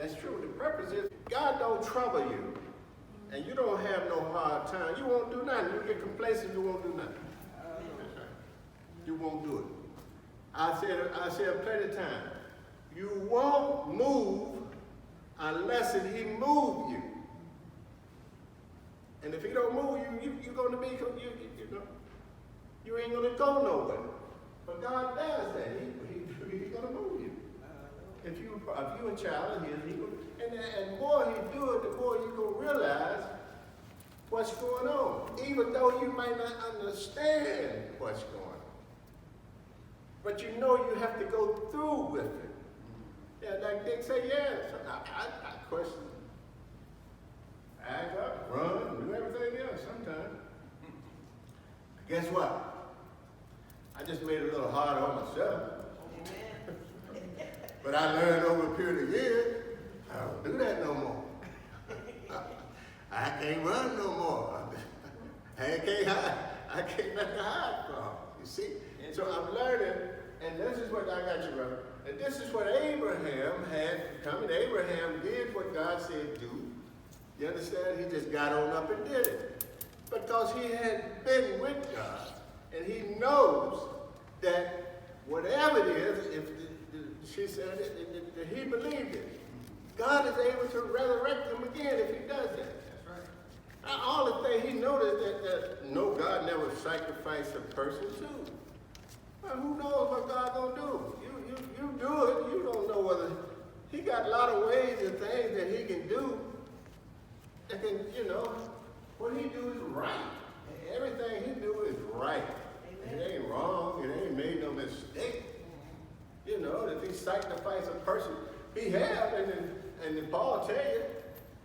That's true. The purpose is God don't trouble you, and you don't have no hard time. You won't do nothing. You get complacent, you won't do nothing. You won't do it. I said plenty of times, you won't move unless he move you. And if he don't move you, you're going to be, you ain't going to go nowhere. But God does that. He's going to move you. If you a child of his, and the more he do it, the more you going to realize what's going on. Even though you might not understand what's going on. But you know you have to go through with it. Yeah, like Dick said, yes, I question. Act up, run, do everything else sometimes. Guess what? I just made it a little harder on myself. But I learned over a period of years, I don't do that no more. I can't run no more. I can't hide. I can't let the hide from. You see? So I'm learning, and this is what I got you, brother. And this is what Abraham had come. And Abraham did what God said do. You understand? He just got on up and did it. Because he had been with God. And he knows that whatever it is, if she said it, that he believed it. God is able to resurrect him again if he does that. That's right. Now, all the things he noticed that no, God never sacrificed a person too. Well, who knows what God's gonna do? You do it. You don't know whether he got a lot of ways and things that he can do. And can, what he do is right. Everything he do is right. Amen. It ain't wrong. It ain't made no mistake. If he sacrificed a person, he have, and then Paul tell you,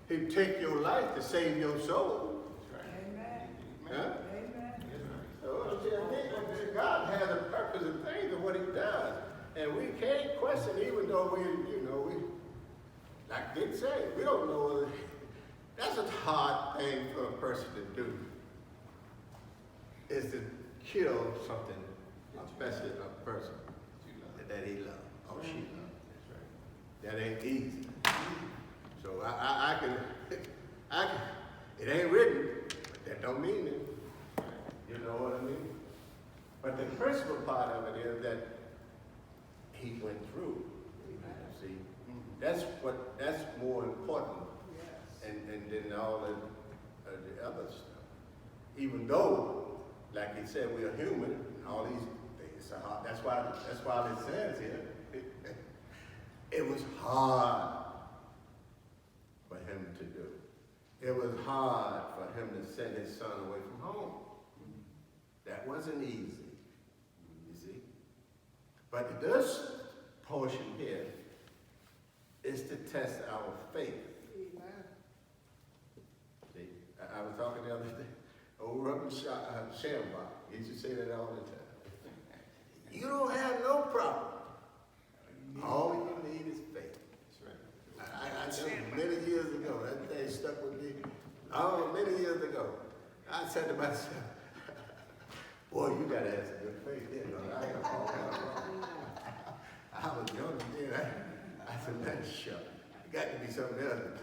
he'd take your life to save your soul. Amen. Huh? Amen. So God has a purpose and things of what he does. And we can't question, even though we like Dick said, we don't know. That's a hard thing for a person to do, is to kill something, especially a person that he loves or she loves. That ain't easy. So I can, it ain't written, but that don't mean it. You know what I mean? But the principal part of it is that he went through. See, that's more important, and than all the other stuff. Even though, like he said, we are human, and all these things are hard. That's why it says here, it was hard for him to do. It was hard for him to send his son away from home. That wasn't easy, you see. But this portion here is to test our faith. See, I was talking the other day, over up in Shambach. He used to say that all the time. You don't have no problem. All you need is faith. That's right. I know many years ago, that thing stuck with me. Oh, many years ago, I said to myself, boy, you gotta have some good faith there. I was young then. I said, man, sure. It got to be something else.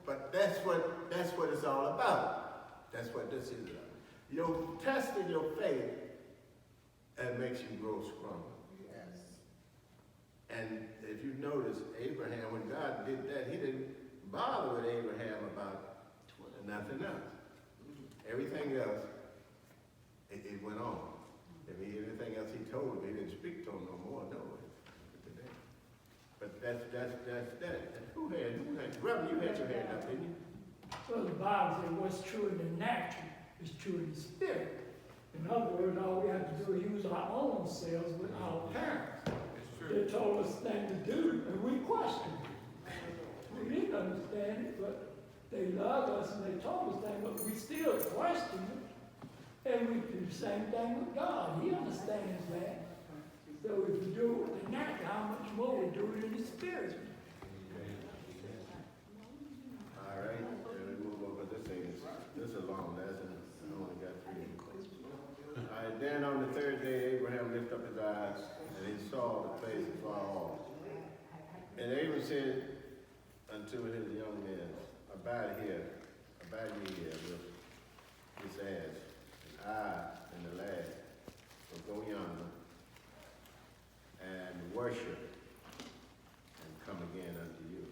But that's what it's all about. That's what this is about. You're testing your faith and makes you grow stronger. Yes. And if you notice, Abraham, when God did that, he didn't bother with Abraham about nothing else. Everything else, it went on. Anything else he told him, he didn't speak to him no more, no. But that's that. Who had? Reverend, you had your hand up, didn't you? Well, the Bible says what's true in the natural is true in the spirit. In other words, all we have to do is use our own selves with our parents. They told us things to do, and we questioned it. We didn't understand it, but they loved us and they told us things, but we still question it. And we do the same thing with God. He understands that. So if we do it with the natural, how much more we do it in the spirit? All right, we move over. This is a long lesson. I only got 3 minutes. All right, then on the third day, Abraham lifted up his eyes, and he saw the place far off. And Abraham said, unto his young men, abide ye here with this ass, and I and the lad will go yonder and worship and come again unto you.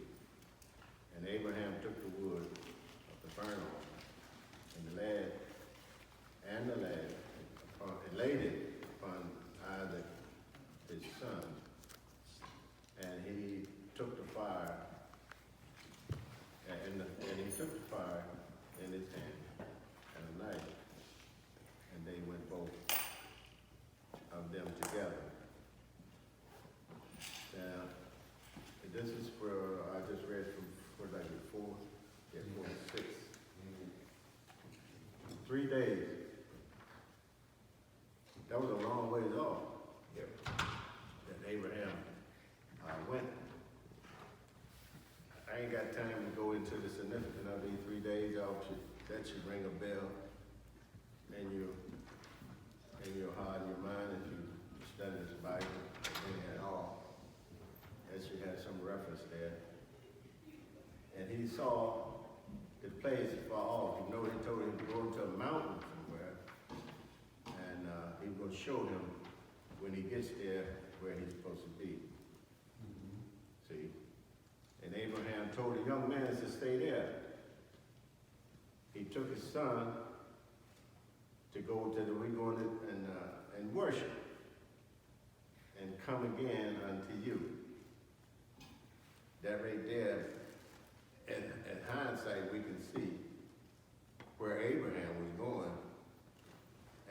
And Abraham took the wood of the burnt offering, and the lad, and laid it upon Isaac his son, and he took the fire, and he took the fire in his hand, and a knife, and they went both of them together. Now, this is where I just read from, what did I get, 4? Yeah, 4 to 6. 3 days. That was a long ways off. Yep. That Abraham went. I ain't got time to go into the significance of these 3 days. That should ring a bell in your heart and your mind if you study this Bible at all. That should have some reference there. And he saw the place far off. You know, he told him to go into a mountain somewhere, and he was going to show him when he gets there where he's supposed to be. See? And Abraham told the young man to stay there. He took his son to go to we're going to and worship and come again unto you. That right there, in hindsight, we can see where Abraham was going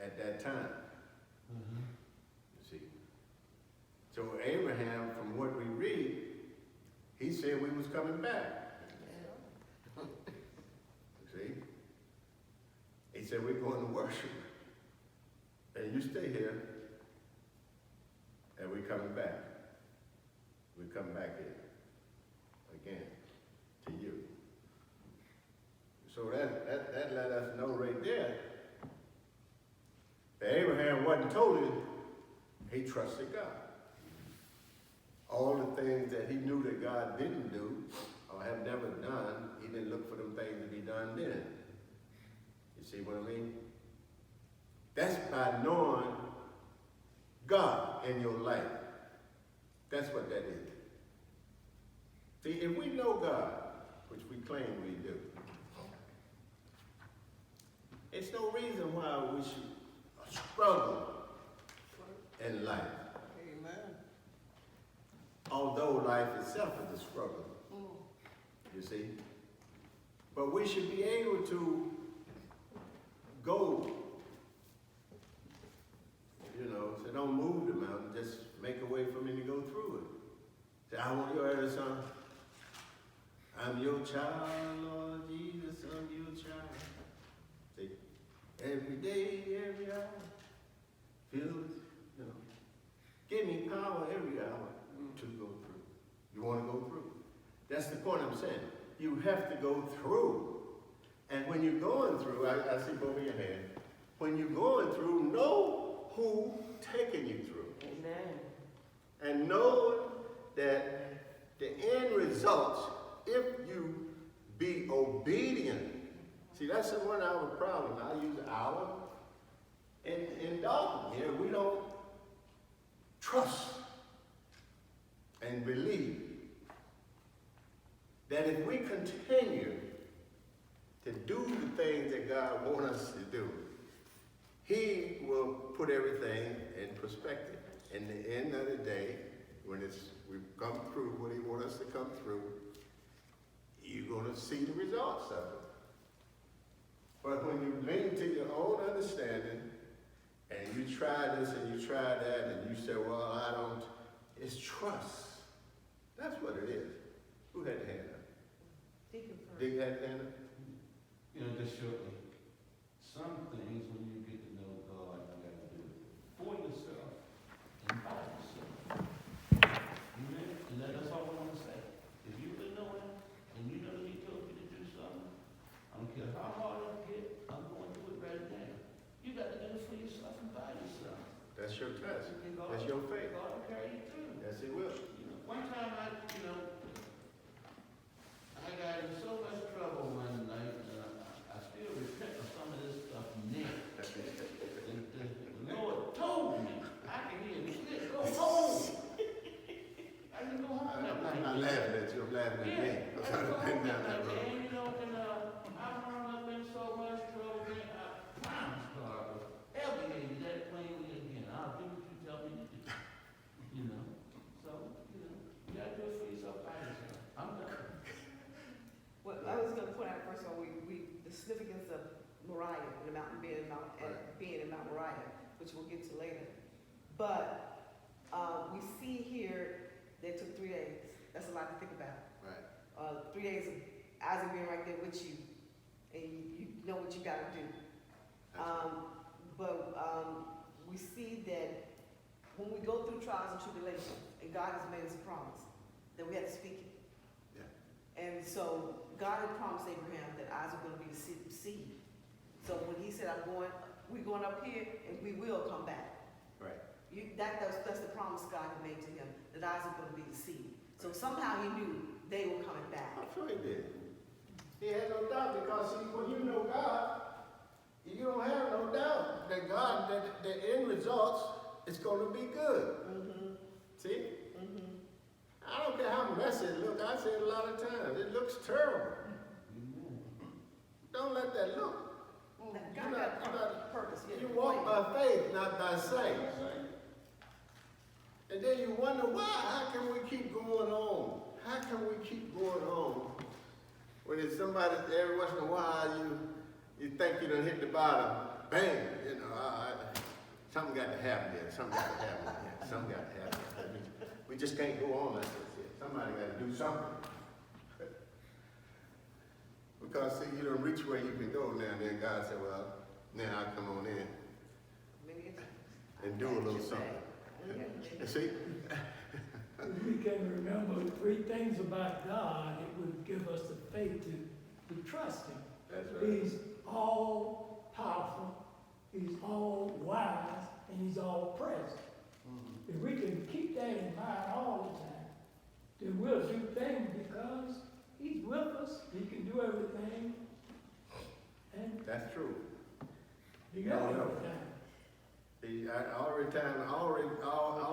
at that time. You see. So Abraham, from what we read, he said we was coming back. See? He said we're going to worship. And you stay here, and we're coming back. We're coming back here again to you. So that let us know right there that Abraham wasn't totally, he trusted God. All the things that he knew that God didn't do or have never done, he didn't look for them things to be done then. You see what I mean? That's by knowing God in your life. That's what that is. See, if we know God, which we claim we do, it's no reason why we should struggle in life. Amen. Although life itself is a struggle, you see. But we should be able to go, so don't move the mountain, just make a way for me to go through it. Say, I want your other son. I'm your child, Lord Jesus, I'm your child. See, every day, every hour, feel, give me power every hour to go through. You want to go through? That's the point I'm saying. You have to go through. And when you're going through, I see both of your hands. When you're going through, know who taking you through. Amen. And know that the end results, if you be obedient. See, that's one of our problems. I use our in Dalton here. We don't trust and believe that if we continue to do the things that God wants us to do, He will put everything in perspective. In the end of the day, when we've come through what He wants us to come through, you're going to see the results of it. But when you lean to your own understanding, and you try this and you try that, and you say, well, I don't, it's trust. That's what it is. Who had the hand up? Deacon first. Deacon had the hand up? Just shortly. Some things when you get to know God, you got to do it for yourself and by yourself. Amen? And that's all I want to say. If you really know Him and you know that He told you to do something, I don't care how hard I get, I'm going to do it right now. You got to do it for yourself and by yourself. That's your test. And God, That's your faith. God will carry you through. Yes, He will. One time been down that road. And you know, I wound up in so much trouble, man. I'm sorry. Ever gave you that plain with again. I'll do what you tell me to do. You know? So, you know, you gotta do it for yourself by yourself. I'm done. Well, I was gonna point out, first of all, the significance of Moriah and the mountain being in Mount Moriah, which we'll get to later. But, we see here, they took 3 days. That's a lot to think about. Right. 3 days of Isaac being right there with you, and you know what you gotta do. We see that when we go through trials and tribulations, and God has made us a promise, that we have to speak it. Yeah. And so God had promised Abraham that Isaac was going to be the seed. So when he said, we're going up here, and we will come back. Right. That's the promise God had made to him, that Isaac was going to be the seed. So somehow he knew they were coming back. I'm sure he did. He had no doubt, because see, when you know God, you don't have no doubt that God, that the end results is going to be good. Mm-hmm. See? Mm-hmm. I don't care how messy it looks. I say it a lot of times. It looks terrible. Don't let that look. God got a purpose. You walk by faith, not by sight. And then you wonder why. How can we keep going on? How can we keep going on when it's somebody every once in a while you think you done hit the bottom, bang, you know, something got to happen there. Something got to happen there. Something got to happen. I mean, we just can't go on like this. Somebody got to do something. Because see, you don't reach where you can go now. Then God said, well, now I'll come on in and do a little something. You see? We can remember 3 things about God that would give us the faith to trust Him. That's right. He's all powerful, He's all wise, and He's all present. If we can keep that in mind all the time, then we'll do things because He's with us. He can do everything. And That's true. He got No, no. everything. See, all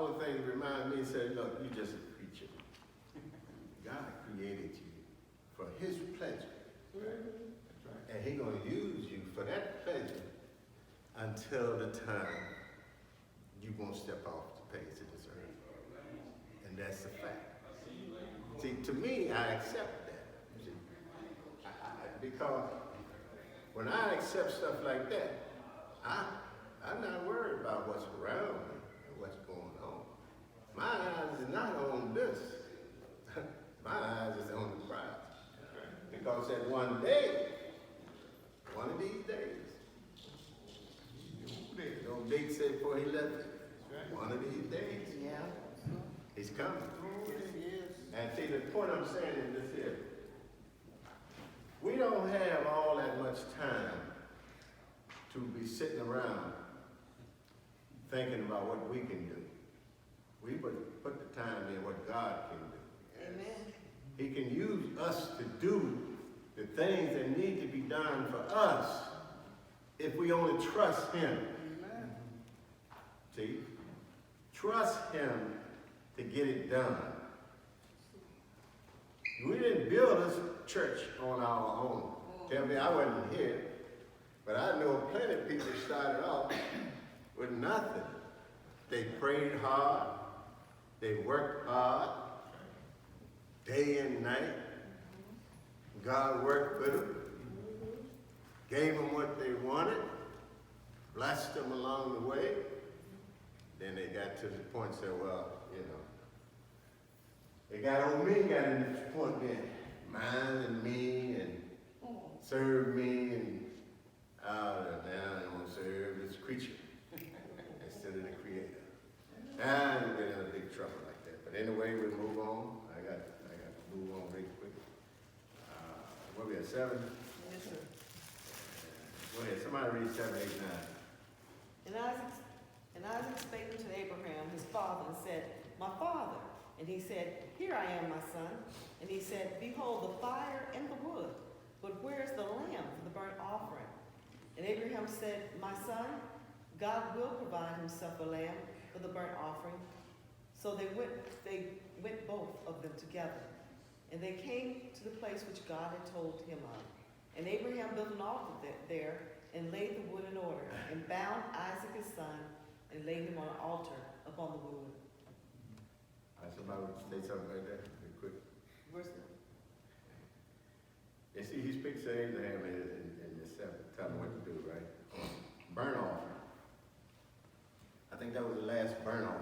the things remind me, say, look, you just a creature. God created you for His pleasure. And He's going to use you for that pleasure until the time you won't step off the face of this earth. And that's a fact. See, to me, I accept that. See, because when I accept stuff like that, I'm not worried about what's around me and what's going on. My eyes is not on this. My eyes is on the prize. Because that one day, one of these days, no Dick said before he left, one of these days, Yeah. he's coming. And see, the point I'm saying is this here. We don't have all that much time to be sitting around thinking about what we can do. We put the time in what God can do. Amen. He can use us to do the things that need to be done for us if we only trust Him. Amen. See? Trust Him to get it done. We didn't build this church on our own. Tell me, I wasn't here, but I know plenty of people started off with nothing. They prayed hard, they worked hard, day and night. God worked with them, gave them what they wanted, blessed them along the way. Then they got to the point and said, well, you know, they got on me, got in this point there, mine and me, and serve me, and now they want to serve this creature instead of the Creator. And we get in a big trouble like that. But anyway, we move on. I got to move on real quick. What we at 7? Yes, sir. Go ahead. Somebody read 7, 8, 9. And Isaac spake unto Abraham, his father, and said, My father. And he said, Here I am, my son. And he said, Behold, the fire and the wood, but where is the lamb for the burnt offering? And Abraham said, My son, God will provide himself a lamb for the burnt offering. So they went both of them together. And they came to the place which God had told him of. And Abraham built an altar there, and laid the wood in order, and bound Isaac his son, and laid him on an altar upon the wood. Somebody would say something like that, real quick. Where's the? And see, he speaks to Abraham in this seven, tell him what to do, right? Burnt offering. I think that was the last burnt offering.